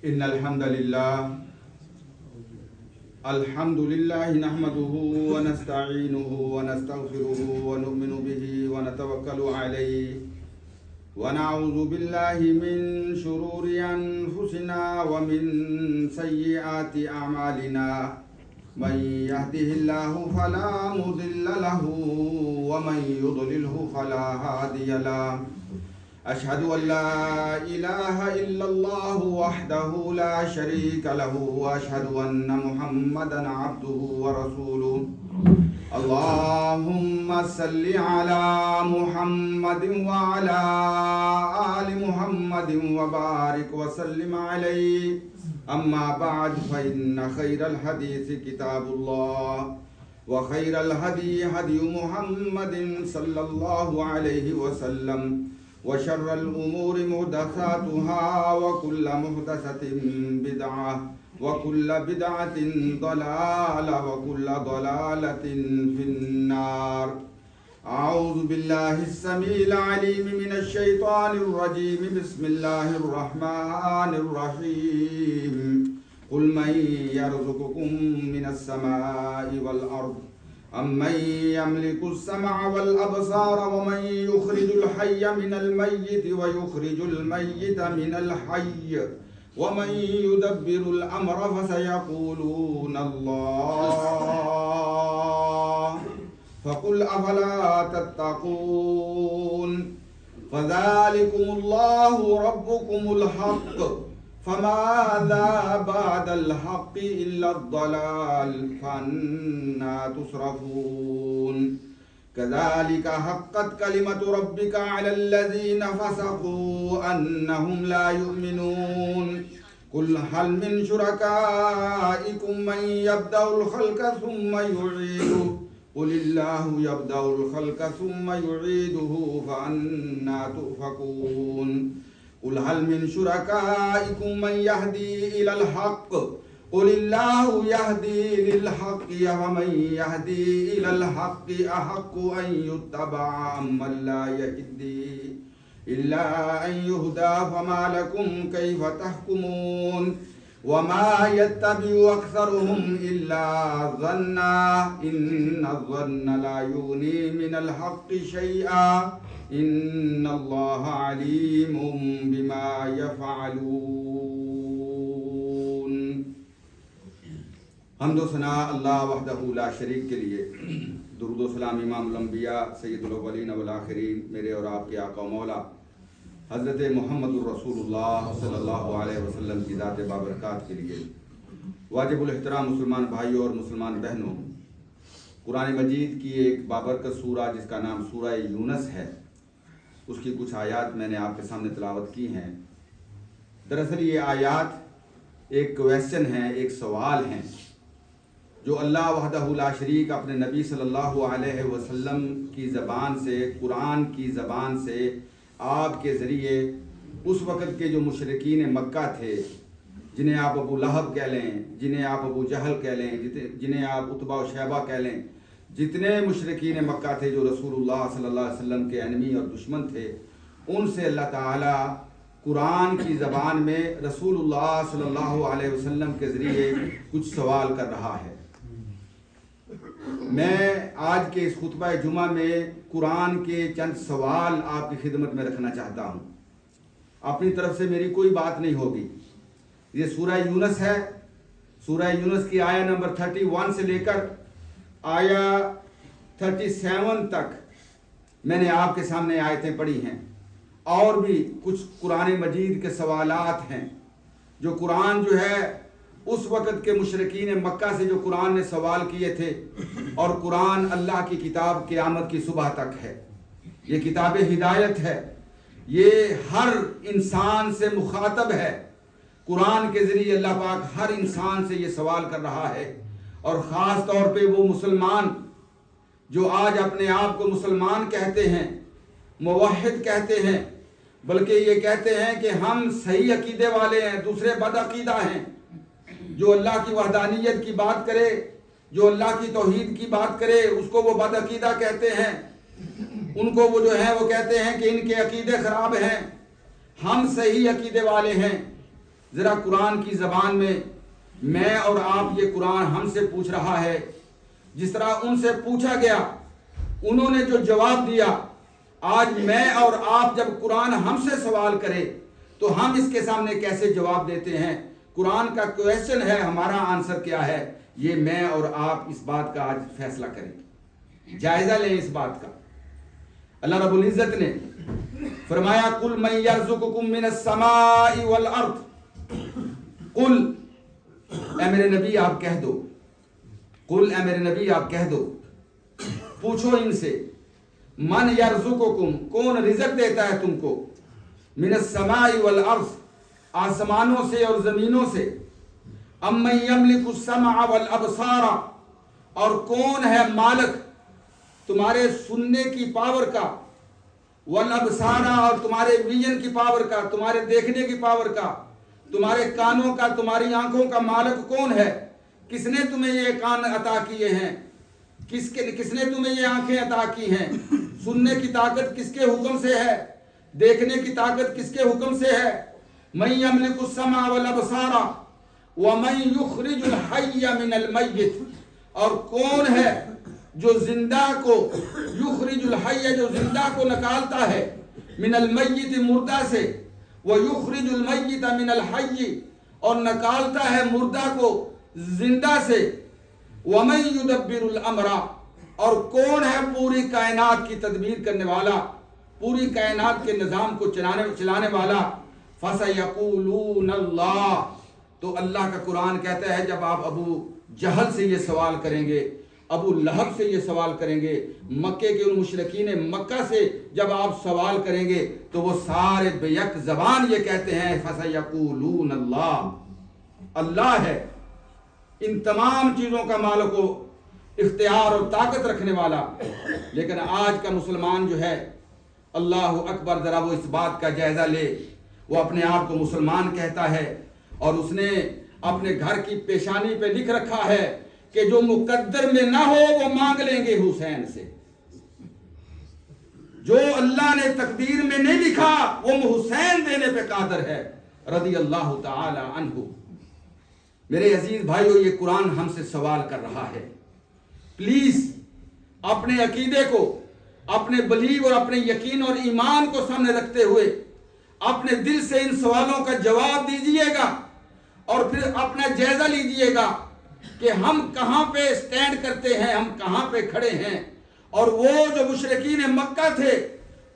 إن الحمد لله نحمده ونستعينه ونستغفره ونؤمن به ونتوكل عليه ونعوذ بالله من شرور أنفسنا ومن سيئات أعمالنا من يهده الله فلا مضل له ومن يضلله فلا هادي له أشهد أن لا إله إلا الله وحده لا شريك له وأشهد أن محمدا عبده ورسوله اللهم صل على محمد وعلى آل محمد وبارك وسلم عليه أما بعد فإن خير الحديث كتاب الله وخير الهدي هدي محمد صلى الله عليه وسلم وشر الأمور محدثاتها وكل محدثة بدعة وكل بدعة ضلالة وكل ضلالة في النار. أعوذ بالله السميع العليم من الشيطان الرجيم. بسم الله الرحمن الرحيم. قل من يرزقكم من السماء والأرض أمن يملك السمع والأبصار ومن يخرج الحي من الميت ويخرج الميت من الحي ومن يدبر الأمر فسيقولون الله فقل أفلا تتقون فذلكم الله ربكم الحق فماذا بعد الحق إلا الضلال فأنى تصرفون كذلك حقت كلمة ربك على الذين فسقوا أنهم لا يؤمنون قل هل من شركائكم من يبدأ الخلق ثم يعيده قل الله يبدأ الخلق ثم يعيده فأنى تؤفكون قل هل من شركائكم من يهدي إلى الحق قل الله يهدي للحق ومن يهدي إلى الحق أحق أن يتبع أمن لا يهدي إلا أن يهدى فما لكم كيف تحكمون وما يتبع أكثرهم إلا ظنا إن الظن لا يغني من الحق شيئا إن الله عليم بما يفعلون. حمد و ثنا اللہ وحدہ لا شریک کے لیے. درود و سلام امام الانبیاء سید الاولین والآخرین میرے اور آپ کے آقا و مولا حضرت محمد الرسول اللہ صلی اللہ علیہ وسلم کی ذات بابرکات کے لیے. واجب الاحترام مسلمان بھائیوں اور مسلمان بہنوں، قرآن مجید کی ایک بابرکت سورہ جس کا نام سورہ یونس ہے، اس کی کچھ آیات میں نے آپ کے سامنے تلاوت کی ہیں. دراصل یہ آیات ایک کویسچن ہیں، ایک سوال ہیں جو اللہ وحدہ لا شریک اپنے نبی صلی اللہ علیہ وسلم کی زبان سے، قرآن کی زبان سے آپ کے ذریعے اس وقت کے جو مشرکین مکہ تھے، جنہیں آپ ابو لہب کہہ لیں، جنہیں آپ ابو جہل کہہ لیں، جنہیں آپ عتبہ و شیبہ کہہ لیں، جتنے مشرکین مکہ تھے جو رسول اللہ صلی اللہ علیہ وسلم کے انمی اور دشمن تھے، ان سے اللہ تعالیٰ قرآن کی زبان میں رسول اللہ صلی اللہ علیہ وسلم کے ذریعے کچھ سوال کر رہا ہے. میں آج کے اس خطبہ جمعہ میں قرآن کے چند سوال آپ کی خدمت میں رکھنا چاہتا ہوں. اپنی طرف سے میری کوئی بات نہیں ہوگی. یہ سورہ یونس ہے. سورہ یونس کی آیہ نمبر 31 سے لے کر آیہ 37 تک میں نے آپ کے سامنے آیتیں پڑھی ہیں. اور بھی کچھ قرآن مجید کے سوالات ہیں جو قرآن جو ہے اس وقت کے مشرکین مکہ سے جو قرآن نے سوال کیے تھے. اور قرآن اللہ کی کتاب قیامت کی صبح تک ہے. یہ کتاب ہدایت ہے. یہ ہر انسان سے مخاطب ہے. قرآن کے ذریعے اللہ پاک ہر انسان سے یہ سوال کر رہا ہے. اور خاص طور پہ وہ مسلمان جو آج اپنے آپ کو مسلمان کہتے ہیں، موحد کہتے ہیں، بلکہ یہ کہتے ہیں کہ ہم صحیح عقیدے والے ہیں، دوسرے بد عقیدہ ہیں. جو اللہ کی وحدانیت کی بات کرے، جو اللہ کی توحید کی بات کرے، اس کو وہ بد عقیدہ کہتے ہیں. ان کو وہ جو ہے وہ کہتے ہیں کہ ان کے عقیدے خراب ہیں. ہم صحیح عقیدے والے ہیں. ذرا قرآن کی زبان میں اور آپ یہ قرآن ہم سے پوچھ رہا ہے، جس طرح ان سے پوچھا گیا انہوں نے جو جواب دیا، آج میں اور آپ جب قرآن ہم سے سوال کرے تو ہم اس کے سامنے کیسے جواب دیتے ہیں؟ قرآن کا کویسچن ہے، ہمارا آنسر کیا ہے؟ یہ میں اور آپ اس بات کا آج فیصلہ کریں، جائزہ لیں اس بات کا۔ اللہ رب العزت نے فرمایا قُلْ مَنْ يَرْزُقُكُم مِّنَ السَّمَاءِ وَالْأَرْضِ، قُلْ اے میرے نبی آپ کہہ دو، قُلْ اے میرے نبی آپ کہہ دو، پوچھو ان سے، من یرزقکم کون رزق دیتا ہے تم کو، من السماء والارض آسمانوں سے اور زمینوں سے، امن یملک السمع والابصار اور کون ہے مالک تمہارے سننے کی پاور کا، والابصار اور تمہارے ویژن کی پاور کا، تمہارے دیکھنے کی پاور کا، تمہارے کانوں کا، تمہاری آنکھوں کا مالک کون ہے؟ کس نے تمہیں یہ کان عطا کیے ہیں؟ کس نے تمہیں یہ آنکھیں عطا کی ہیں؟ سننے کی طاقت کس کے حکم سے ہے؟ دیکھنے کی طاقت کس کے حکم سے ہے؟ من یملک السمع والابصار ومن یخرج الحی من المیت، اور کون ہے جو زندہ کو، یخرج الحی جو زندہ کو نکالتا ہے، من المیت مردہ سے، ویخرج المیت من الحی اور نکالتا ہے مردہ کو زندہ سے، وَمَن يُدَبِّرُ الْأَمْرَ اور کون ہے پوری کائنات کی تدبیر کرنے والا، پوری کائنات کے نظام کو چلانے والا، فَسَيَقُولُونَ اللَّهُ تو اللہ کا قرآن کہتا ہے جب آپ ابو جہل سے یہ سوال کریں گے، ابو لہب سے یہ سوال کریں گے، مکے کے ان مشرکین مکہ سے جب آپ سوال کریں گے تو وہ سارے بیک زبان یہ کہتے ہیں فَسَيَقُولُونَ اللَّهُ اللہ ہے، ان تمام چیزوں کا مالک و اختیار اور طاقت رکھنے والا۔ لیکن آج کا مسلمان جو ہے، اللہ اکبر، ذرا وہ اس بات کا جائزہ لے، وہ اپنے آپ کو مسلمان کہتا ہے اور اس نے اپنے گھر کی پیشانی پہ لکھ رکھا ہے کہ جو مقدر میں نہ ہو وہ مانگ لیں گے حسین سے، جو اللہ نے تقدیر میں نہیں لکھا وہ حسین دینے پہ قادر ہے رضی اللہ تعالی عنہ۔ میرے عزیز بھائیو، یہ قرآن ہم سے سوال کر رہا ہے، پلیز اپنے عقیدے کو، اپنے بلیو اور اپنے یقین اور ایمان کو سامنے رکھتے ہوئے اپنے دل سے ان سوالوں کا جواب دیجئے گا اور پھر اپنا جائزہ لیجئے گا کہ ہم کہاں پہ سٹینڈ کرتے ہیں، ہم کہاں پہ کھڑے ہیں، اور وہ جو مشرکین مکہ تھے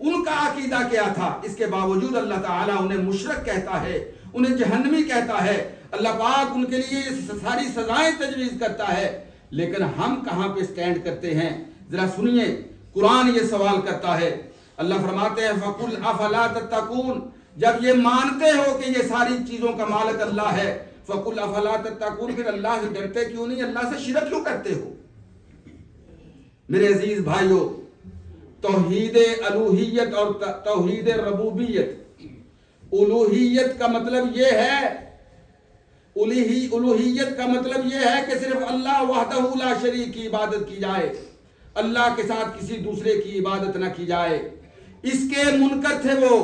ان کا عقیدہ کیا تھا۔ اس کے باوجود اللہ تعالیٰ انہیں مشرک کہتا ہے، انہیں جہنمی کہتا ہے، اللہ پاک ان کے لیے ساری سزائیں تجویز کرتا ہے، لیکن ہم کہاں پہ سٹینڈ کرتے ہیں؟ ذرا سنیے، قرآن یہ سوال کرتا ہے، اللہ فرماتے ہیں فَقُلْ أَفَلَا تَتَّقُونَ جب یہ مانتے ہو کہ یہ ساری چیزوں کا مالک اللہ ہے، فَقُلْ أَفَلَا تَتَّقُونَ پھر اللہ سے ڈرتے کیوں نہیں، اللہ سے شرک کیوں کرتے ہو؟ میرے عزیز بھائیو، توحید الوہیت اور توحید ربوبیت، الوہیت کا مطلب یہ ہے، الوہیت کا مطلب یہ ہے کہ صرف اللہ وحدہ لا شریک کی عبادت کی جائے، اللہ کے ساتھ کسی دوسرے کی عبادت نہ کی جائے۔ اس کے منکر تھے وہ،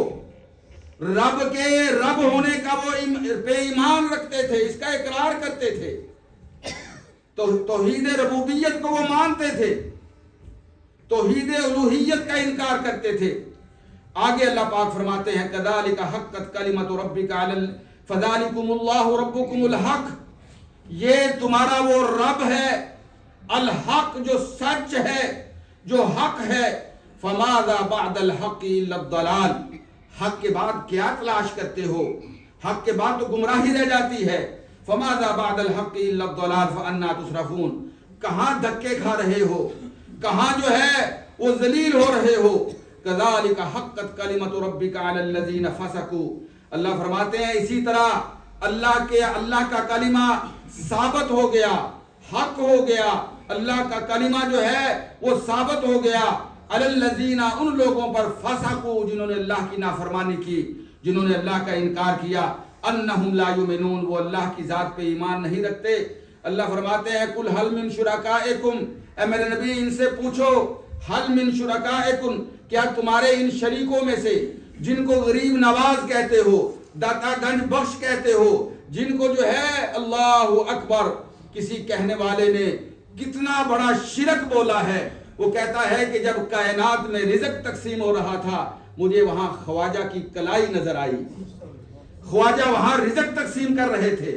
رب کے رب ہونے کا وہ پہ ایمان رکھتے تھے، اس کا اقرار کرتے تھے، تو توحید ربوبیت کو وہ مانتے تھے، توحید الوہیت کا انکار کرتے تھے۔ آگے اللہ پاک فرماتے ہیں کذالک حقت کلمۃ ربک علی فذالکم اللہ ربکم الحق، یہ تمہارا وہ رب ہے الحق جو سچ ہے، جو حق ہے، فماذا بعد الحق الا الضلال، حق کے بعد کیا تلاش کرتے ہو؟ حق کے بعد تو گمراہی رہ جاتی ہے۔ فماذا بعد الحق الا الضلال فانا تصرفون، کہاں دھکے کھا رہے ہو، کہاں جو ہے وہ ذلیل ہو رہے ہو۔ کذالک حقت کلمۃ ربک علی الذین فسقوا، اللہ فرماتے ہیں اسی طرح اللہ کا کلمہ ثابت ہو گیا، حق ہو گیا، اللہ کا کلمہ جو ہے وہ ثابت ہو گیا علی الذین ان لوگوں پر فسقوا جنہوں نے اللہ کی نافرمانی کی، جنہوں نے اللہ کا انکار کیا، انہم لا یؤمنون وہ اللہ کی ذات پہ ایمان نہیں رکھتے۔ اللہ فرماتے ہیں قل هل من شرکائکم، اے میرے نبی ان سے پوچھو، هل من شرکائکم کیا تمہارے ان شریکوں میں سے جن کو غریب نواز کہتے ہو، داتا گنج بخش کہتے ہو، جن کو جو ہے اللہ اکبر کسی کہنے والے نے کتنا بڑا شرک بولا ہے. وہ کہتا ہے کہ جب کائنات میں رزق تقسیم ہو رہا تھا مجھے وہاں خواجہ کی کلائی نظر آئی. خواجہ وہاں رزق تقسیم کر رہے تھے،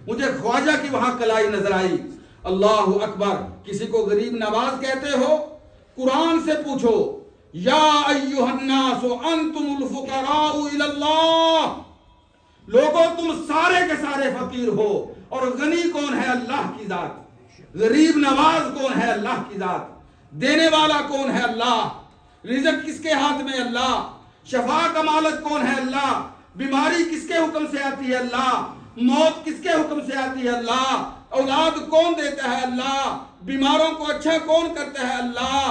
مجھے خواجہ کی وہاں کلائی نظر آئی. اللہ اکبر. کسی کو غریب نواز کہتے ہو؟ قرآن سے پوچھو، یا ایھا الناس انتم الفقراء الی اللہ. لوگوں تم سارے کے سارے فقیر ہو، اور غنی کون ہے؟ اللہ کی ذات. غریب نواز کون ہے؟ اللہ کی ذات. دینے والا کون ہے؟ اللہ. رزق کس کے ہاتھ میں؟ اللہ. شفا کا مالک کون ہے؟ اللہ. بیماری کس کے حکم سے آتی ہے؟ اللہ. موت کس کے حکم سے آتی ہے؟ اللہ. اولاد کون دیتا ہے؟ اللہ. بیماروں کو اچھا کون کرتا ہے؟ اللہ.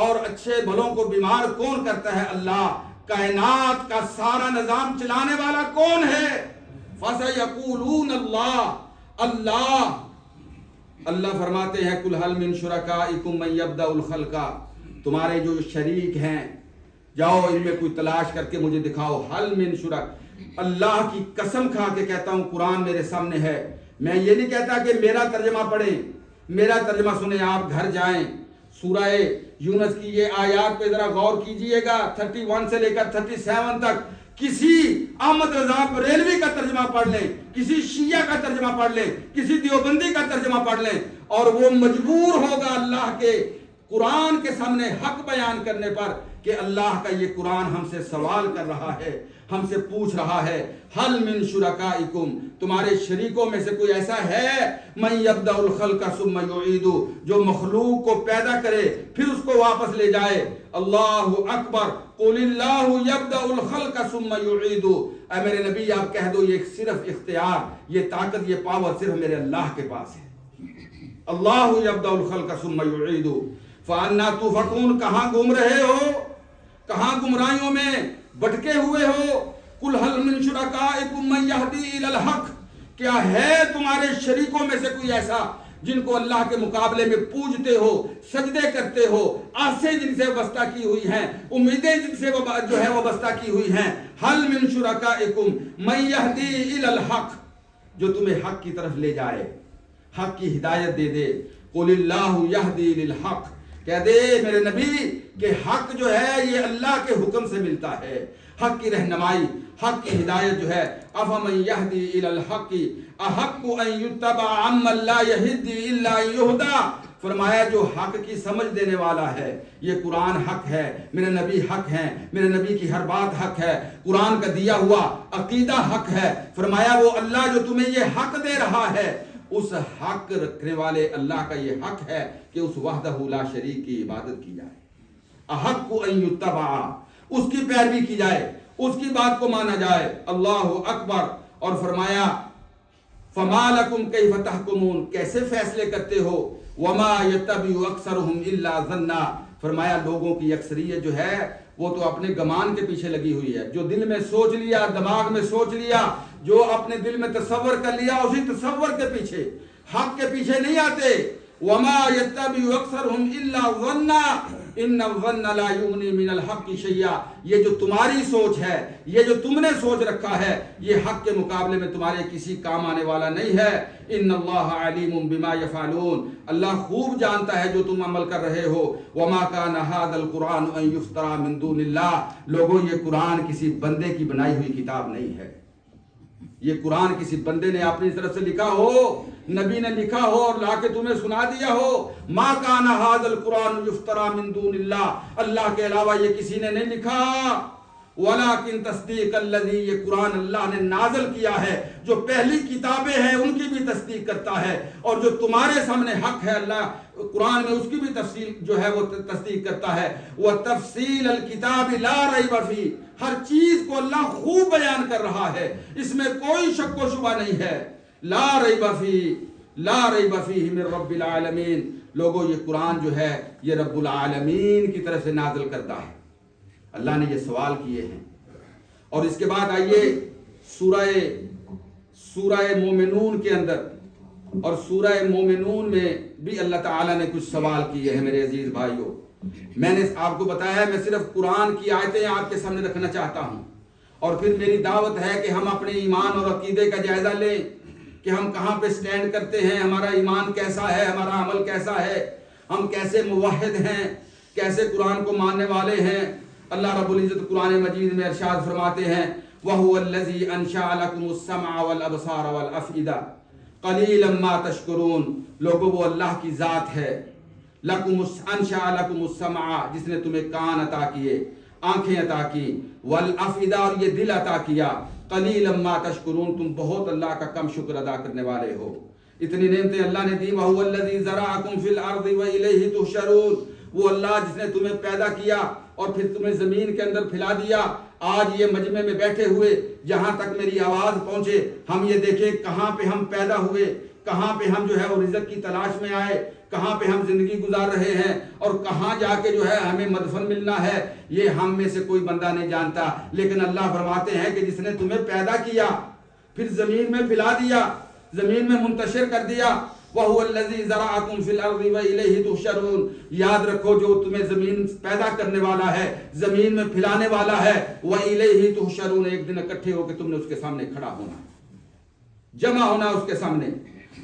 اور اچھے بھلوں کو بیمار کون کرتا ہے؟ اللہ. کائنات کا سارا نظام چلانے والا کون ہے؟ فَسَيَقُولُونَ اللَّهُ. اللہ. اللہ فرماتے ہیں قُلْ هَلْ مِن شُرَكَائِكُم مَّن يَبْدَأُ الْخَلْقَ. تمہارے جو شریک ہیں جاؤ ان میں کوئی تلاش کر کے مجھے دکھاؤ. حل من شرک. اللہ کی قسم کھا کے کہتا ہوں قرآن میرے سامنے ہے. میں یہ نہیں کہتا کہ میرا ترجمہ پڑھیں، میرا ترجمہ سنیں. آپ گھر جائیں سورہ یونس کی یہ آیات پہ ذرا غور کیجئے گا. 31 سے لے کر 37 تک کسی احمد رضا بریلوی کا ترجمہ پڑھ لیں، کسی شیعہ کا ترجمہ پڑھ لیں، کسی دیوبندی کا ترجمہ پڑھ لیں، اور وہ مجبور ہوگا اللہ کے قرآن کے سامنے حق بیان کرنے پر کہ اللہ کا یہ قرآن ہم سے سوال کر رہا ہے، ہم سے پوچھ رہا ہے. حل من شرکائکم. تمہارے شریکوں میں سے کوئی ایسا ہے من یبدأ الخلق ثم یعید، جو مخلوق کو پیدا کرے پھر اس کو واپس لے جائے. اللہ اکبر. قل اللہ یبدأ الخلق ثم یعید. اے میرے نبی آپ کہہ دو یہ صرف اختیار، یہ طاقت، یہ پاور صرف میرے اللہ کے پاس ہے. اللہ یبدأ الخلق ثم یعید. فَأَنَّا تُؤْفَكُونَ. کہاں گھوم رہے ہو؟ کہاں گمراہیوں میں بٹکے ہوئے ہو؟ قُلْ هَلْ مِن شُرَكَائِكُم مَّن يَهْدِي إِلَى الْحَقِّ. کیا ہے تمہارے شریکوں میں سے کوئی ایسا جن کو اللہ کے مقابلے میں پوجتے ہو، سجدے کرتے ہو، آسیں جن سے وابستہ کی ہوئی ہیں، امیدیں جن سے جو ہے وابستہ کی ہوئی ہیں. حل من شرکائکم من یہدی الی الحق. جو تمہیں حق کی طرف لے جائے، حق کی ہدایت دے دے. قل اللہ یہدی للحق. کہہ دے میرے نبی کہ حق جو ہے یہ اللہ کے حکم سے ملتا ہے. حق کی رہنمائی، حق کی ہدایت جو ہے. افمن یہدی الی الحق احق ان یتبع عمن لا یہدی الا ان یہدی. فرمایا جو حق کی سمجھ دینے والا ہے، یہ قرآن حق ہے، میرے نبی حق ہیں، میرے نبی کی ہر بات حق ہے، قرآن کا دیا ہوا عقیدہ حق ہے. فرمایا وہ اللہ جو تمہیں یہ حق دے رہا ہے، اس حق رکھنے والے اللہ کا یہ حق ہے کہ اس وحدہ لا شریک کی عبادت کی جائے. احق ان یتبع. اس کی پیروی کی جائے، اس کی بات کو مانا جائے. اللہ اکبر. اور فرمایا فما لکم کیف تحکمون. کیسے فیصلے کرتے ہو؟ وما یتبع اکثرهم الا ظنا. فرمایا لوگوں کی اکثریت جو ہے وہ تو اپنے گمان کے پیچھے لگی ہوئی ہے. جو دل میں سوچ لیا، دماغ میں سوچ لیا، جو اپنے دل میں تصور کر لیا، اسی تصور کے پیچھے، حق کے پیچھے نہیں آتے. وما یتبع اکثرهم الا ظنا ان الظن لا یغنی من الحق شیئا. یہ جو تمہاری سوچ ہے، یہ جو تم نے سوچ رکھا ہے، یہ حق کے مقابلے میں تمہارے کسی کام آنے والا نہیں ہے. ان اللہ علیم بما یفعلون. اللہ خوب جانتا ہے جو تم عمل کر رہے ہو. وما کان ھذا القرآن ان یفترى من دون اللہ. لوگوں یہ قرآن کسی بندے کی بنائی ہوئی کتاب نہیں ہے. یہ قرآن کسی بندے نے اپنی طرف سے لکھا ہو، نبی نے لکھا ہو اور لا کے تمہیں سنا دیا ہو. ما کان ھذا القرآن یفترى من دون اللہ. اللہ کے علاوہ یہ کسی نے نہیں لکھا. ولیکن تصدیق الذی. یہ قرآن اللہ نے نازل کیا ہے، جو پہلی کتابیں ہیں ان کی بھی تصدیق کرتا ہے، اور جو تمہارے سامنے حق ہے اللہ قرآن میں اس کی بھی تفصیل جو ہے وہ تصدیق کرتا ہے. وتفصیل الکتاب لا ریب فیہ. ہر چیز کو اللہ خوب بیان کر رہا ہے، اس میں کوئی شک و شبہ نہیں ہے. لا ریب فیہ، لا ریب فیہ من رب العالمین. لوگوں یہ قرآن جو ہے یہ رب العالمین کی طرف سے نازل کرتا ہے. اللہ نے یہ سوال کیے ہیں. اور اس کے بعد آئیے سورہ مومنون کے اندر، اور سورہ مومنون میں بھی اللہ تعالیٰ نے کچھ سوال کیے ہیں. میرے عزیز بھائیوں، میں نے آپ کو بتایا ہے میں صرف قرآن کی آیتیں آپ کے سامنے رکھنا چاہتا ہوں، اور پھر میری دعوت ہے کہ ہم اپنے ایمان اور عقیدے کا جائزہ لیں کہ ہم کہاں پہ سٹینڈ کرتے ہیں، ہمارا ایمان کیسا ہے، ہمارا عمل کیسا ہے، ہم کیسے موحد ہیں، کیسے قرآن کو ماننے والے ہیں۔ اللہ رب العزت قرآن مجید میں ارشاد فرماتے ہیں وَهُوَ الَّذِي أَنشَأَ لَكُمُ السَّمْعَ وَالْأَبْصَارَ وَالْأَفْئِدَةَ قَلِيلًا مَا تَشْكُرُونَ۔ لوگوں وہ اللہ کی ذات ہے، أَنشَأَ لَكُمُ السَّمْعَ جس نے تمہیں کان عطا کیے، آنکھیں عطا کی، وَالْأَفْئِدَةَ اور یہ دل عطا کیا، قَلِيلًا مَا تَشْكُرُونَ تم بہت اللہ کا کم شکر ادا کرنے والے ہو۔ اتنی نعمتیں اللہ نے دی۔ وَهُوَ الَّذِي زَرَعَكُمْ فِي الْأَرْضِ وَإِلَيْهِ تُحْشَرُونَ وہ اللہ جس نے تمہیں پیدا کیا اور پھر تمہیں زمین کے اندر پھیلا دیا۔ آج یہ مجمع میں بیٹھے ہوئے جہاں تک میری آواز پہنچے ہم یہ دیکھیں کہاں پہ ہم پیدا ہوئے، کہاں پہ ہم جو ہے وہ رزق کی تلاش میں آئے، کہاں پہ ہم زندگی گزار رہے ہیں اور کہاں جا کے جو ہے ہمیں مدفن ملنا ہے، یہ ہم میں سے کوئی بندہ نہیں جانتا۔ لیکن اللہ فرماتے ہیں کہ جس نے تمہیں پیدا کیا پھر زمین میں پھیلا دیا، زمین میں منتشر کر دیا، وَهُوَ الَّذِي زَرَعَكُمْ فِي الْأَرْضِ وَإِلَيْهِ تُحْشَرُونَ یاد رکھو جو تمہیں زمین پیدا کرنے والا ہے، زمین میں پھیلانے والا ہے، وَإِلَيْهِ تُحْشَرُونَ ایک دن اکٹھے ہو کے تم نے اس کے سامنے کھڑا ہونا، جمع ہونا اس کے سامنے۔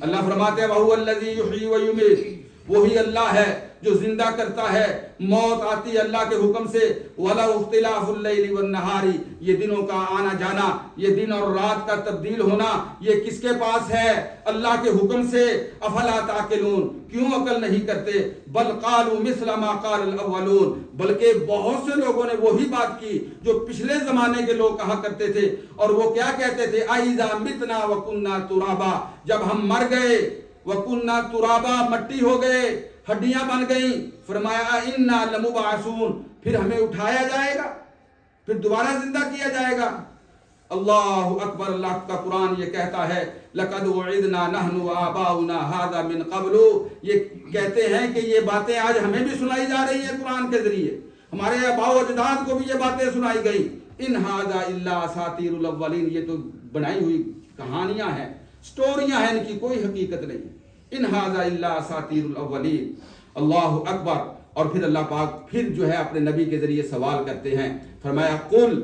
اللہ فرماتے ہیں وَهُوَ الَّذِي يُحْيِي وَيُمِيتُ وہی اللہ ہے جو زندہ کرتا ہے، موت آتی ہے اللہ کے حکم سے۔ وَلَوْ اخْتِلَافُ اللَّيْلِ وَالنَّهَارِ یہ دنوں کا آنا جانا، یہ دن اور رات کا تبدیل ہونا یہ کس کے پاس ہے؟ اللہ کے حکم سے۔ افلا تعقلون کیوں عقل نہیں کرتے؟ بل قالوا مثل ما قال الاولون بلکہ بہت سے لوگوں نے وہی بات کی جو پچھلے زمانے کے لوگ کہا کرتے تھے، اور وہ کیا کہتے تھے؟ اَإِذَا مِتْنَا وَكُنَّا تُرَابًا جب ہم مر گئے، وَكُنَّا تُرَابًا مٹی ہو گئے، ہڈیاں بن گئیں، فرمایا اِنَّا لَمُبْعَثُونَ پھر ہمیں اٹھایا جائے گا، پھر دوبارہ زندہ کیا جائے گا۔ اللہ اکبر، اللہ کا قرآن یہ کہتا ہے لَقَدْ وُعِدْنَا نَحْنُ وَآبَاؤُنَا هَذَا مِنْ قَبْلُ یہ کہتے ہیں کہ یہ باتیں آج ہمیں بھی سنائی جا رہی ہیں قرآن کے ذریعے، ہمارے آباء و اجداد کو بھی یہ باتیں سنائی گئی۔ ان هَذَا إِلَّا أَسَاطِيرُ الْأَوَّلِينَ یہ تو بنائی ہوئی کہانیاں ہیں، سٹوریاں ہیں، ان کی کوئی حقیقت نہیں۔ ان هَذَا إِلَّا أَسَاطِيرُ الْأَوَّلِينَ اللہ اکبر۔ اور پھر اللہ پاک پھر جو ہے اپنے نبی کے ذریعے سوال کرتے ہیں، فرمایا قل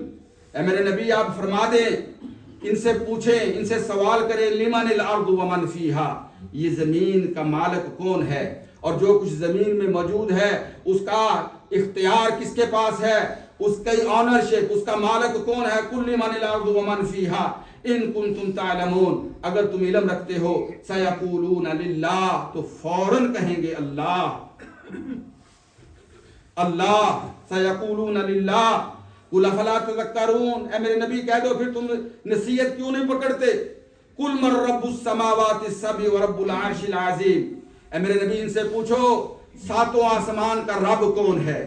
اے میرے نبی آپ فرما دیں، ان سے پوچھیں، ان سے سوال کریں لمن الارض ومن فیہا یہ زمین کا مالک کون ہے اور جو کچھ زمین میں موجود ہے اس کا اختیار کس کے پاس ہے، اس کی آنرشپ، اس کا مالک کون ہے؟ قل لمن الارض ومن فیہا ان کنتم تعلمون اگر تم علم رکھتے ہو، سیقولون للہ تو فوراً کہیں گے اللہ، اللہ سیقولون للہ۔ قل افلا تذکرون اے میرے نبی کہہ دو پھر تم نصیحت کیوں نہیں پکڑتے؟ قل من رب السماوات السبع ورب العرش العظیم اے میرے نبی ان سے پوچھو ساتوں آسمان کا رب کون ہے،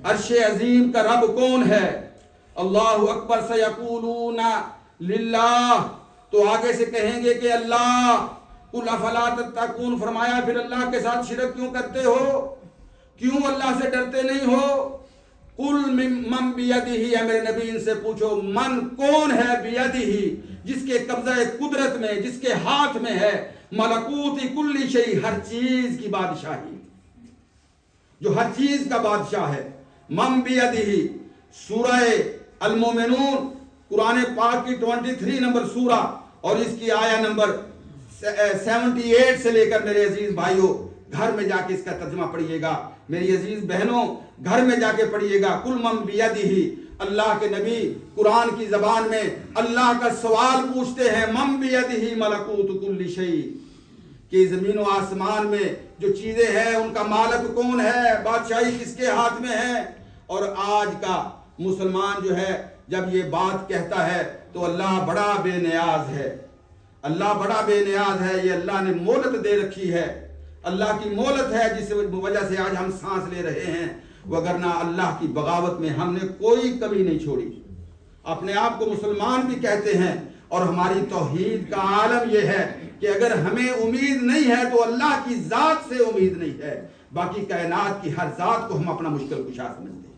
عرش عظیم کا رب کون ہے؟ اللہ اکبر۔ سیقولون للہ تو آگے سے کہیں گے کہ اللہ۔ قل افلا تتقون فرمایا پھر اللہ کے ساتھ شرک کیوں کرتے ہو، کیوں اللہ سے ڈرتے نہیں ہو؟ قل من بیدہ اے میرے نبی ان سے پوچھو من کون ہے بیدہ جس کے قبضہ قدرت میں، جس کے ہاتھ میں ہے ملکوت کل شیء ہر چیز کی بادشاہی، جو ہر چیز کا بادشاہ ہے۔ من بیدہ سورہ المومنون قرآن پاک کی 23 نمبر سورہ اور اس کی آیہ نمبر 78 سے لے کر میرے عزیز بھائیوں گھر میں جا کے اس کا ترجمہ پڑھیے گا، میری عزیز بہنوں گھر میں جا کے پڑھیے گا۔ کل من بیدہ اللہ کے نبی قرآن کی زبان میں اللہ کا سوال پوچھتے ہیں من بیدہ ملکوت کل شیء کہ زمین و آسمان میں جو چیزیں ہیں ان کا مالک کون ہے، بادشاہی کس کے ہاتھ میں ہے۔ اور آج کا مسلمان جو ہے جب یہ بات کہتا ہے تو اللہ بڑا بے نیاز ہے، اللہ بڑا بے نیاز ہے، یہ اللہ نے مہلت دے رکھی ہے، اللہ کی مہلت ہے جس وجہ سے آج ہم سانس لے رہے ہیں، وگرنہ اللہ کی بغاوت میں ہم نے کوئی کمی نہیں چھوڑی۔ اپنے آپ کو مسلمان بھی کہتے ہیں اور ہماری توحید کا عالم یہ ہے کہ اگر ہمیں امید نہیں ہے تو اللہ کی ذات سے امید نہیں ہے، باقی کائنات کی ہر ذات کو ہم اپنا مشکل کشا سمجھتے ہیں،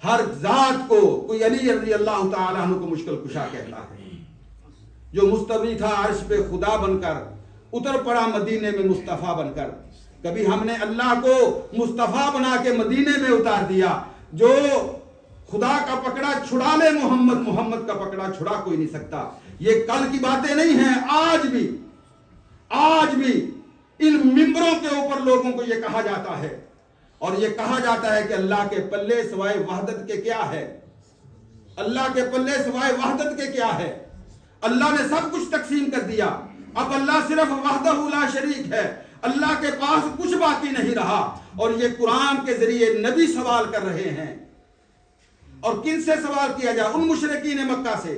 ہر ذات کو۔ کوئی علی رضی اللہ تعالیٰ عنہ کو مشکل کشا کہتا ہے، جو مستوی تھا عرش پہ خدا بن کر، اتر پڑا مدینے میں مصطفیٰ بن کر۔ کبھی ہم نے اللہ کو مصطفیٰ بنا کے مدینے میں اتار دیا، جو خدا کا پکڑا چھڑا لے محمد، محمد کا پکڑا چھڑا کوئی نہیں سکتا۔ یہ کل کی باتیں نہیں ہیں، آج بھی ان ممبروں کے اوپر لوگوں کو یہ کہا جاتا ہے، اور یہ کہا جاتا ہے کہ اللہ کے پلے سوائے وحدت کے کیا ہے، اللہ کے پلے سوائے وحدت کے کیا ہے، اللہ نے سب کچھ تقسیم کر دیا، اب اللہ صرف وحدہ لا شریک ہے، اللہ کے پاس کچھ باقی نہیں رہا۔ اور یہ قرآن کے ذریعے نبی سوال کر رہے ہیں، اور کن سے سوال کیا جائے؟ ان مشرکین مکہ سے،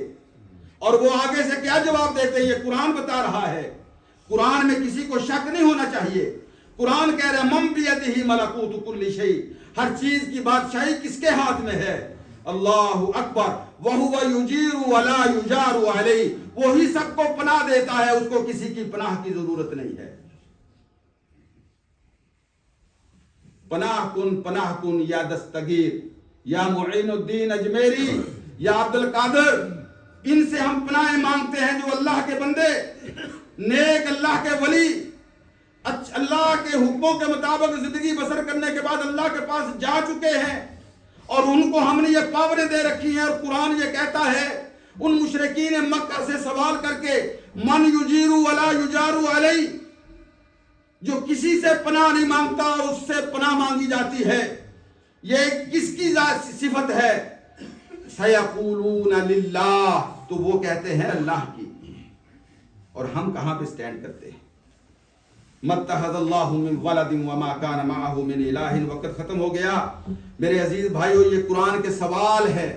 اور وہ آگے سے کیا جواب دیتے ہیں؟ یہ قرآن بتا رہا ہے، قرآن میں کسی کو شک نہیں ہونا چاہیے۔ قرآن کہہ رہا ہے من بیدہ ملکوت کل شیء، ہر چیز کی بادشاہی کس کے ہاتھ میں ہے؟ اللہ اکبر، وَهُوَ يُجِيرُ وَلَا يُجَارُ عَلَيْهِ، وہی سب کو پناہ دیتا ہے، اس کو کسی کی پناہ کی ضرورت نہیں ہے۔ پناہ کن یا دستگیر، یا معین الدین اجمیری، یا عبد القادر، ان سے ہم پناہ مانگتے ہیں جو اللہ کے بندے، نیک اللہ کے ولی، اللہ کے حکموں کے مطابق زندگی بسر کرنے کے بعد اللہ کے پاس جا چکے ہیں، اور ان کو ہم نے یہ پاوریں دے رکھی ہیں۔ اور قرآن یہ کہتا ہے ان مشرکین مکہ سے سوال کر کے، من یجیر ولا یجار علیہ، جو کسی سے پناہ نہیں مانگتا اور اس سے پناہ مانگی جاتی ہے، یہ کس کی صفت ہے؟ سیقولون للہ، تو وہ کہتے ہیں اللہ کی۔ اور ہم کہاں پہ سٹینڈ کرتے ہیں؟ متخذ اللہ من ولد وما کان معہ من الہ، وقت ختم ہو گیا۔ میرے عزیز بھائیو، یہ قرآن کے سوال ہے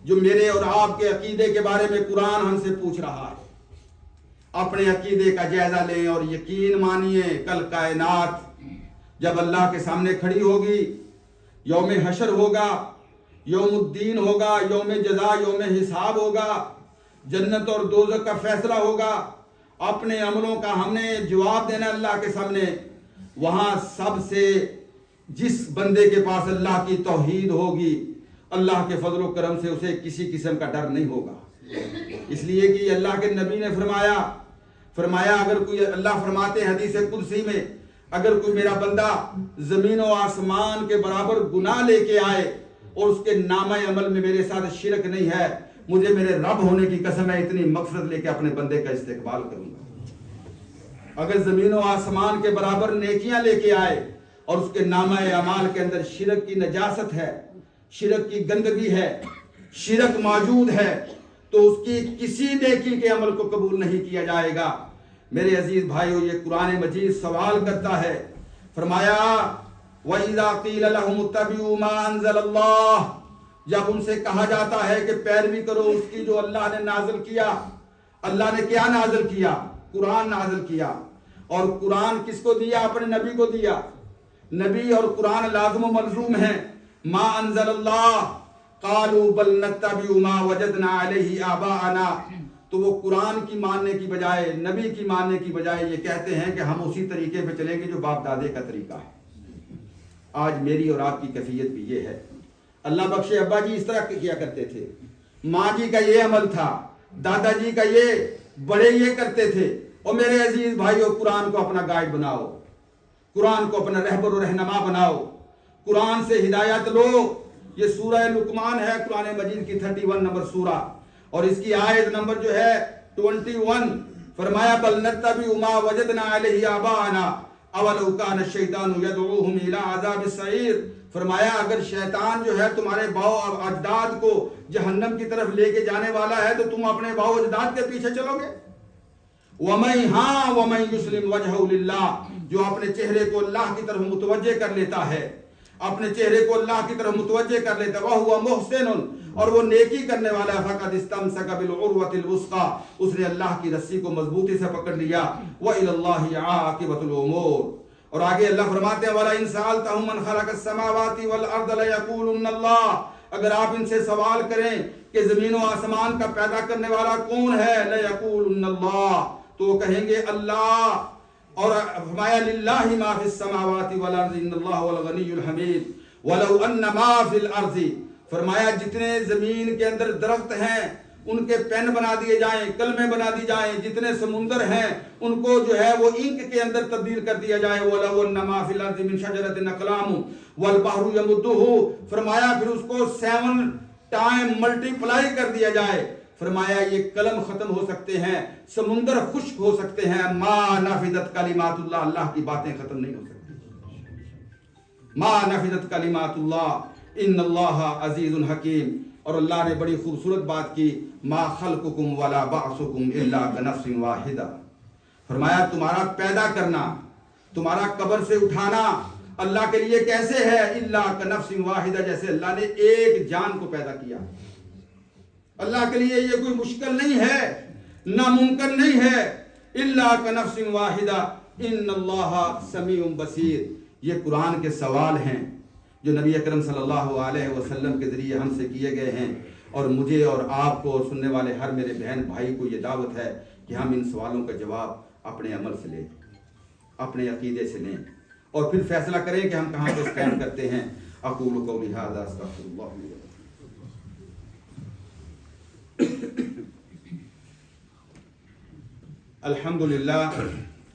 جو میرے اور آپ کے عقیدے کے بارے میں قرآن ہم سے پوچھ رہا ہے۔ اپنے عقیدے کا جائزہ لیں اور یقین مانیے، کل کائنات جب اللہ کے سامنے کھڑی ہوگی، یوم حشر ہوگا، یوم الدین ہوگا، یوم جزا، یوم حساب ہوگا، جنت اور دوزخ کا فیصلہ ہوگا، اپنے عملوں کا ہم نے جواب دینا اللہ کے سامنے۔ وہاں سب سے جس بندے کے پاس اللہ کی توحید ہوگی، اللہ کے فضل و کرم سے اسے کسی قسم کا ڈر نہیں ہوگا، اس لیے کہ اللہ کے نبی نے فرمایا اگر کوئی، اللہ فرماتے ہیں حدیث قدسی میں، اگر کوئی میرا بندہ زمین و آسمان کے برابر گناہ لے کے آئے اور اس کے نامہ عمل میں میرے ساتھ شرک نہیں ہے، مجھے میرے رب ہونے کی قسم ہے اتنی مغفرت لے کے اپنے بندے کا استقبال کروں گا۔ اگر زمین و آسمان کے برابر نیکیاں لے کے آئے اور اس کے نامہ اعمال کے اندر شرک کی نجاست ہے، شرک کی گندگی ہے، شرک موجود ہے، تو اس کی کسی نیکی کے عمل کو قبول نہیں کیا جائے گا۔ میرے عزیز بھائیو، یہ قرآن مجید سوال کرتا ہے، فرمایا وَإِذَا قِيلَ لَهُمُ اتَّبِعُوا مَا أَنزَلَ اللَّهُ، جب ان سے کہا جاتا ہے کہ پیروی کرو اس کی جو اللہ نے نازل کیا۔ اللہ نے کیا نازل کیا؟ قرآن نازل کیا۔ اور قرآن کس کو دیا؟ اپنے نبی کو دیا۔ نبی اور قرآن لازم و ملزوم ہیں۔ ما انزل اللہ قالوا بل نتبع ما وجدنا علیہ آباءنا، تو وہ قرآن کی ماننے کی بجائے، نبی کی ماننے کی بجائے یہ کہتے ہیں کہ ہم اسی طریقے پہ چلیں گے جو باپ دادے کا طریقہ ہے۔ آج میری اور آپ کی کیفیت بھی یہ ہے۔ اللہ بخشے ابا جی اس طرح کیا کرتے تھے، ماں جی کا یہ عمل تھا، دادا جی کا یہ، بڑے یہ کرتے تھے۔ اور میرے عزیز بھائیو، قرآن کو اپنا گائیڈ بناؤ، قرآن کو اپنا رہبر و رہنما بناؤ، قرآن سے ہدایت لو۔ یہ سورہ لقمان ہے، قرآن مجید کی 31 نمبر سورہ، اور اس کی آیت نمبر جو ہے 21، فرمایا بل نتبع ما وجدنا علیہ آباءنا اولو کان الشیطان یدعوہم الی عذاب السعیر۔ فرمایا اگر شیطان جو ہے تمہارے باؤ اور اجداد کو جہنم کی طرف لے کے جانے والا ہے تو تم اپنے باؤ اجداد کے پیچھے چلو گے؟ وَمَن يُسْلِمْ وَجْهَهُ لِلَّهِ، جو اپنے چہرے کو اللہ کی طرف متوجہ کر لیتا ہے، اپنے چہرے کو اللہ کی طرف متوجہ کر لیتا ہے، وَهُوَ مُحْسِنٌ، اور وہ نیکی کرنے والا ہے، فَقَدِ اسْتَمْسَكَ بِالْعُرْوَةِ الْوُثْقَىٰ، اس نے اللہ کی رسی کو مضبوطی سے پکڑ لیا، وَإِلَى اللَّهِ عَاقِبَةُ الْأُمُورِ۔ اور آگے اللہ فرماتے ہیں وَلَئِن سَأَلْتَهُم مَّنْ خَلَقَ السَّمَاوَاتِ وَالْأَرْضَ لَيَقُولُنَّ اللَّهُ، اگر آپ ان سے سوال کریں کہ زمین و آسمان کا پیدا کرنے والا کون ہے، لَيَقُولُنَّ اللَّهُ، تو وہ کہیں گے اللہ۔ اور فرمایا لِلَّهِ مَا فِي السَّمَاوَاتِ وَالْأَرْضِ إِنَّ اللَّهَ هُوَ الْغَنِيُّ الْحَمِيدُ وَلَوْ أَنَّ مَا فِي الْأَرْضِ، فرمایا جتنے زمین کے اندر درخت ہیں ان کے پین بنا دیے جائیں, کلمے بنا دی جائیں, جتنے سمندر ہیں ان کو جو ہے وہ انک کے اندر تبدیل کر دیا جائے. وَلَوْ أَنَّ مَا فِي الْأَرْضِ مِنْ شَجَرَةٍ أَقْلَامٌ وَالْبَحْرُ يَمُدُّهُ, فرمایا پھر اس کو 7 ٹائم ملٹیپلائی کر دیا جائے. فرمایا یہ قلم ختم ہو سکتے ہیں, سمندر خشک ہو سکتے ہیں, ما نفدت کلمات اللہ, اللہ کی باتیں ختم نہیں ہو سکتی. ما نفدت کلمات اللہ ان اللہ عزیز حکیم. اور اللہ نے بڑی خوبصورت بات کی, ما خلقکم ولا بعثکم الا کنفس واحدہ. فرمایا تمہارا پیدا کرنا, تمہارا قبر سے اٹھانا اللہ کے لیے کیسے ہے, الا کنفس واحدہ, جیسے اللہ نے ایک جان کو پیدا کیا. اللہ کے لیے یہ کوئی مشکل نہیں ہے, ناممکن نہیں ہے. الا کنفس واحدہ ان اللہ سمیع بصیر. یہ قرآن کے سوال ہیں جو نبی اکرم صلی اللہ علیہ وسلم کے ذریعے ہم سے کیے گئے ہیں, اور مجھے اور آپ کو اور سننے والے ہر میرے بہن بھائی کو یہ دعوت ہے کہ ہم ان سوالوں کا جواب اپنے عمل سے لیں, اپنے عقیدے سے لیں, اور پھر فیصلہ کریں کہ ہم کہاں پہ اسٹینڈ کرتے ہیں. اقول قولی ھذا استغفر اللہ لی.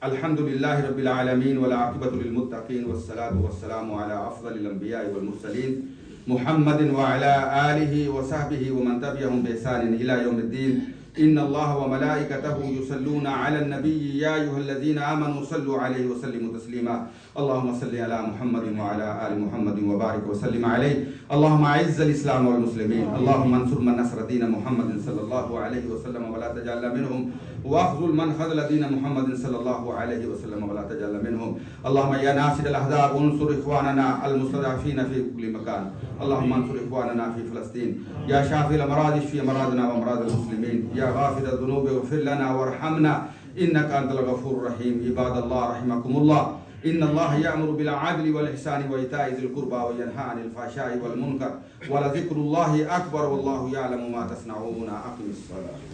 الحمد للہ رب العالمین والعاقبۃ للمتقین والصلاة والسلام علی افضل الانبیاء والمرسلین محمد وعلی آلہ وصحبہ ومن تبعہم بإحسان الی یوم الدین. ان اللہ وملائکتہ یصلون علی النبی یا ایھا الذین آمنوا صلوا علیہ وسلموا تسلیما. اللہم صل علی محمد وعلی آل محمد وبارک وسلم علیہ. اللہم اعز الاسلام والمسلمین. اللہم انصر من نصر دین محمد صلی اللہ علیہ وسلم ولا تجعلنا منہم واخذل من خذل دین محمد صلی اللہ علیہ وسلم ولا تجعلنا منہم. اللہم یا ناصر الاحزاب انصر اخواننا المستضعفین فی کل مکان. اللہم انصر اخواننا فی فلسطین. یا شافی الامراض اشفی امراضنا وامراض المسلمین. یا غافر الذنوب اغفر لنا وارحمنا انک انت الغفور الرحیم. عباد اللہ رحمکم اللہ. ان اللہ یأمر بالعدل والإحسان وإیتاء ذی القربى وینہی عن الفحشاء والمنکر ولذکر اللہ اکبر واللہ یعلم ما تصنعون. اقم الصلاۃ.